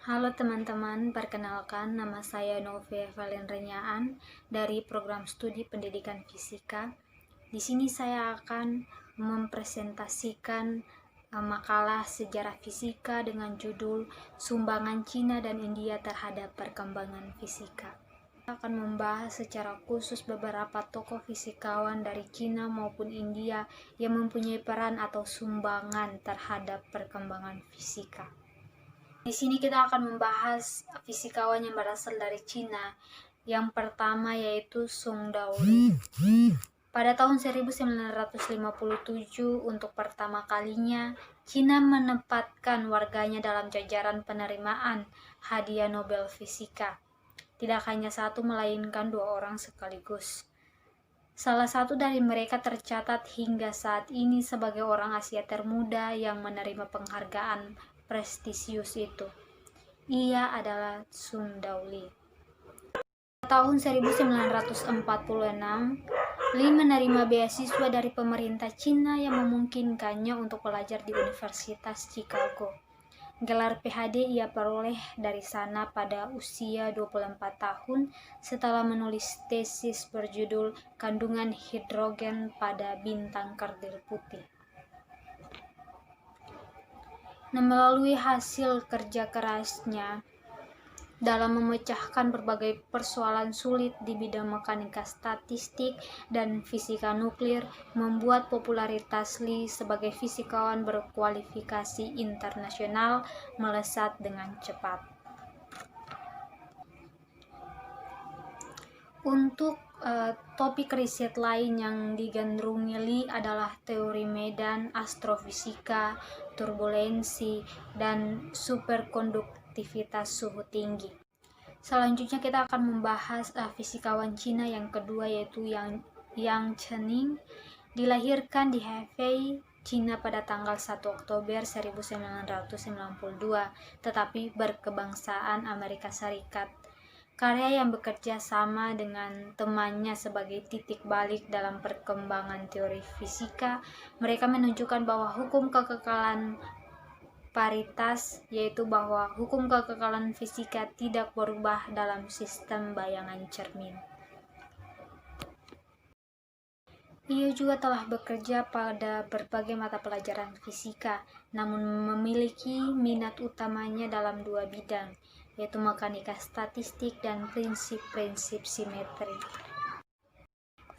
Halo teman-teman, perkenalkan nama saya Novia Valen Renyaan dari program studi pendidikan fisika. Di sini saya akan mempresentasikan makalah sejarah fisika dengan judul Sumbangan Cina dan India terhadap Perkembangan Fisika. Kita akan membahas secara khusus beberapa tokoh fisikawan dari Cina maupun India yang mempunyai peran atau sumbangan terhadap perkembangan fisika. Di sini kita akan membahas fisikawan yang berasal dari Cina. Yang pertama yaitu Song Daoli. Pada tahun 1957, untuk pertama kalinya, Cina menempatkan warganya dalam jajaran penerimaan hadiah Nobel Fisika. Tidak hanya satu, melainkan 2 orang sekaligus. Salah satu dari mereka tercatat hingga saat ini sebagai orang Asia termuda yang menerima penghargaan prestisius itu. Ia adalah Song Daoli. Tahun 1946, Li menerima beasiswa dari pemerintah Cina yang memungkinkannya untuk belajar di Universitas Chicago. Gelar PhD ia peroleh dari sana pada usia 24 tahun setelah menulis tesis berjudul Kandungan Hidrogen pada Bintang Kerdil Putih. Melalui hasil kerja kerasnya dalam memecahkan berbagai persoalan sulit di bidang mekanika statistik dan fisika nuklir, membuat popularitas Li sebagai fisikawan berkualifikasi internasional melesat dengan cepat. Untuk topik riset lain yang digandrungi Li adalah teori medan, astrofisika, turbulensi, dan superkonduktivitas suhu tinggi. Selanjutnya kita akan membahas fisikawan Cina yang kedua, yaitu Yang Chening. Dilahirkan di Hefei, Cina pada tanggal 1 Oktober 1992, tetapi berkebangsaan Amerika Serikat. Karya yang bekerja sama dengan temannya sebagai titik balik dalam perkembangan teori fisika, mereka menunjukkan bahwa hukum kekekalan paritas, yaitu bahwa hukum kekekalan fisika tidak berubah dalam sistem bayangan cermin. Ia juga telah bekerja pada berbagai mata pelajaran fisika, namun memiliki minat utamanya dalam 2 bidang, yaitu mekanika statistik dan prinsip-prinsip simetri.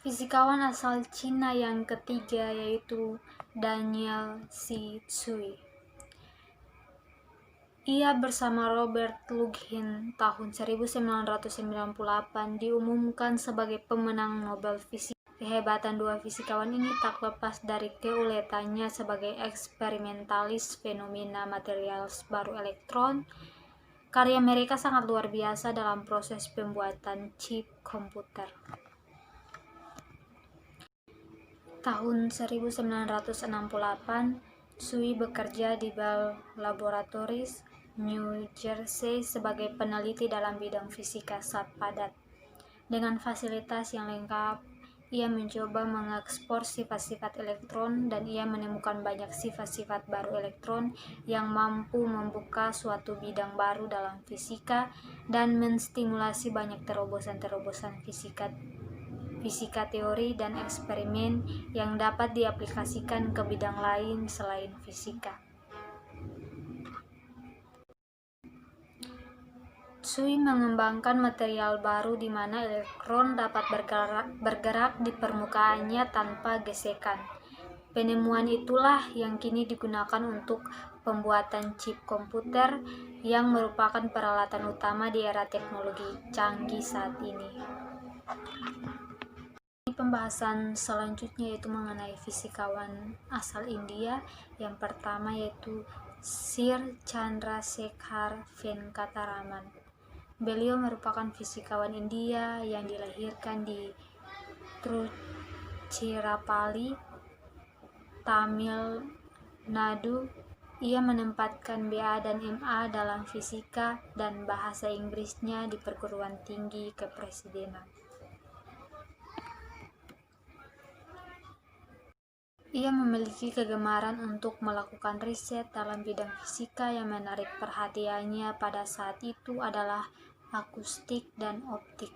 Fisikawan asal Cina yang ketiga yaitu Daniel Tsui. Ia bersama Robert Lugin tahun 1998 diumumkan sebagai pemenang Nobel Fisika. Kehebatan 2 fisikawan ini tak lepas dari keuletannya sebagai eksperimentalis fenomena material baru elektron. Karya mereka sangat luar biasa dalam proses pembuatan chip komputer. Tahun 1968, Tsui bekerja di Bell Laboratories, New Jersey sebagai peneliti dalam bidang fisika zat padat. Dengan fasilitas yang lengkap, ia mencoba mengekspor sifat-sifat elektron dan ia menemukan banyak sifat-sifat baru elektron yang mampu membuka suatu bidang baru dalam fisika dan menstimulasi banyak terobosan-terobosan fisika teori dan eksperimen yang dapat diaplikasikan ke bidang lain selain fisika. Tsui mengembangkan material baru di mana elektron dapat bergerak di permukaannya tanpa gesekan. Penemuan itulah yang kini digunakan untuk pembuatan chip komputer yang merupakan peralatan utama di era teknologi canggih saat ini. Pembahasan selanjutnya yaitu mengenai fisikawan asal India. Yang pertama yaitu Sir Chandrasekhar Venkataraman. Beliau merupakan fisikawan India yang dilahirkan di Tiruchirappalli, Tamil Nadu. Ia menempatkan BA dan MA dalam fisika dan bahasa Inggrisnya di perguruan tinggi kepresidenan. Ia memiliki kegemaran untuk melakukan riset dalam bidang fisika. Yang menarik perhatiannya pada saat itu adalah akustik dan optik.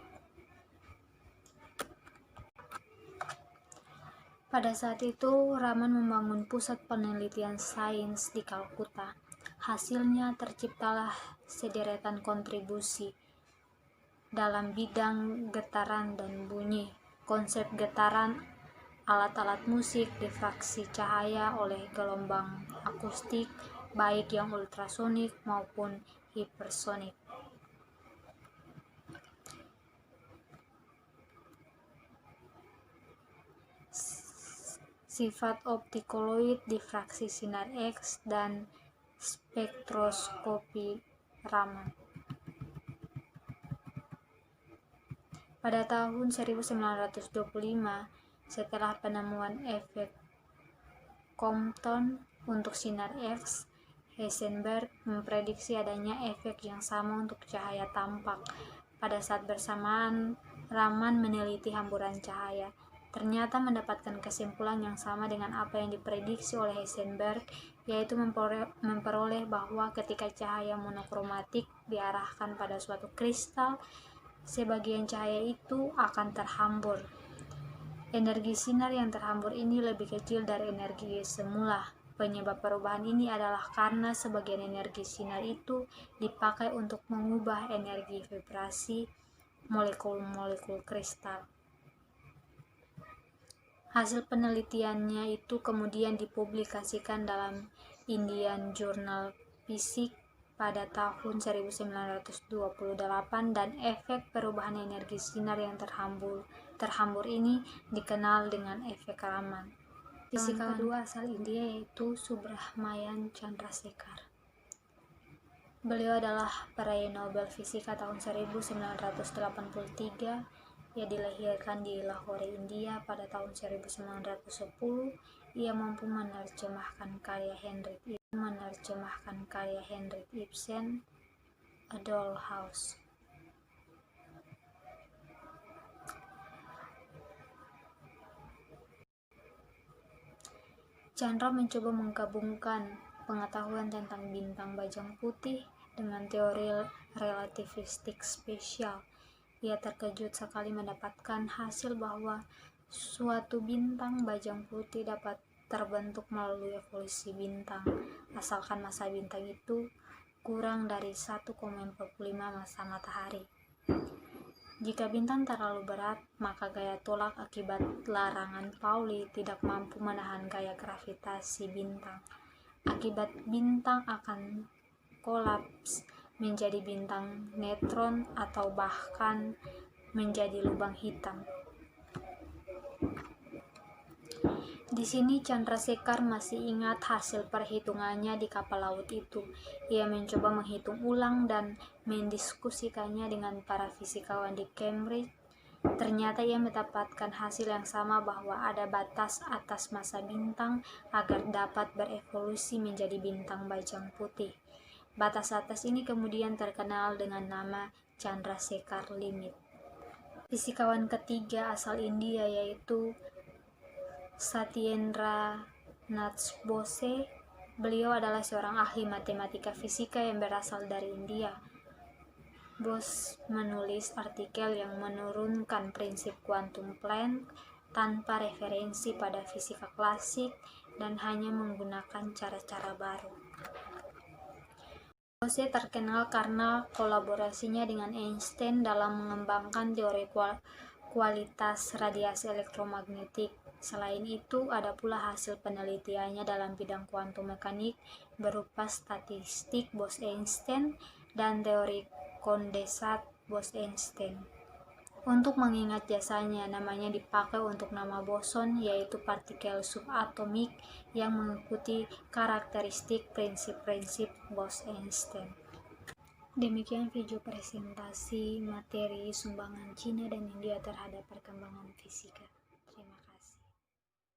Pada saat itu, Raman membangun pusat penelitian sains di Kalkuta. Hasilnya terciptalah sederetan kontribusi dalam bidang getaran dan bunyi. Konsep getaran alat-alat musik, difraksi cahaya oleh gelombang akustik, baik yang ultrasonik maupun hipersonik. Sifat optikoloid, difraksi sinar X, dan spektroskopi Raman. Pada tahun 1925, setelah penemuan efek Compton untuk sinar X, Heisenberg memprediksi adanya efek yang sama untuk cahaya tampak. Pada saat bersamaan, Raman meneliti hamburan cahaya. Ternyata mendapatkan kesimpulan yang sama dengan apa yang diprediksi oleh Heisenberg, yaitu memperoleh bahwa ketika cahaya monokromatik diarahkan pada suatu kristal, sebagian cahaya itu akan terhambur. Energi sinar yang terhambur ini lebih kecil dari energi semula. Penyebab perubahan ini adalah karena sebagian energi sinar itu dipakai untuk mengubah energi vibrasi molekul-molekul kristal. Hasil penelitiannya itu kemudian dipublikasikan dalam Indian Journal Physics pada tahun 1928, dan efek perubahan energi sinar yang terhambur ini dikenal dengan efek Raman. Fisikawan kedua asal India yaitu Subrahmanyan Chandrasekhar. Beliau adalah peraih Nobel Fisika tahun 1983. Ia dilahirkan di Lahore, India pada tahun 1910. Ia mampu menerjemahkan karya Henrik Ibsen, A Dollhouse. Chandra mencoba menggabungkan pengetahuan tentang bintang bajang putih dengan teori relativistik spesial. Ia terkejut sekali mendapatkan hasil bahwa suatu bintang bajang putih dapat terbentuk melalui evolusi bintang, asalkan massa bintang itu kurang dari 1,45 massa matahari. Jika bintang terlalu berat, maka gaya tolak akibat larangan Pauli tidak mampu menahan gaya gravitasi bintang. Akibat bintang akan kolaps menjadi bintang neutron atau bahkan menjadi lubang hitam. Di sini Chandrasekhar masih ingat hasil perhitungannya di kapal laut itu. Ia mencoba menghitung ulang dan mendiskusikannya dengan para fisikawan di Cambridge. Ternyata ia mendapatkan hasil yang sama, bahwa ada batas atas massa bintang agar dapat berevolusi menjadi bintang bajang putih. Batas atas ini kemudian terkenal dengan nama Chandrasekhar Limit. Fisikawan ketiga asal India yaitu Satyendra Nath Bose. Beliau adalah seorang ahli matematika fisika yang berasal dari India. Bose menulis artikel yang menurunkan prinsip quantum Planck tanpa referensi pada fisika klasik dan hanya menggunakan cara-cara baru. Bose terkenal karena kolaborasinya dengan Einstein dalam mengembangkan teori kualitas radiasi elektromagnetik. Selain itu, ada pula hasil penelitiannya dalam bidang kuantum mekanik berupa statistik Bose-Einstein dan teori kondensat Bose-Einstein. Untuk mengingat jasanya, namanya dipakai untuk nama boson, yaitu partikel subatomik yang mengikuti karakteristik prinsip-prinsip Bose-Einstein. Demikian video presentasi materi sumbangan Cina dan India terhadap perkembangan fisika.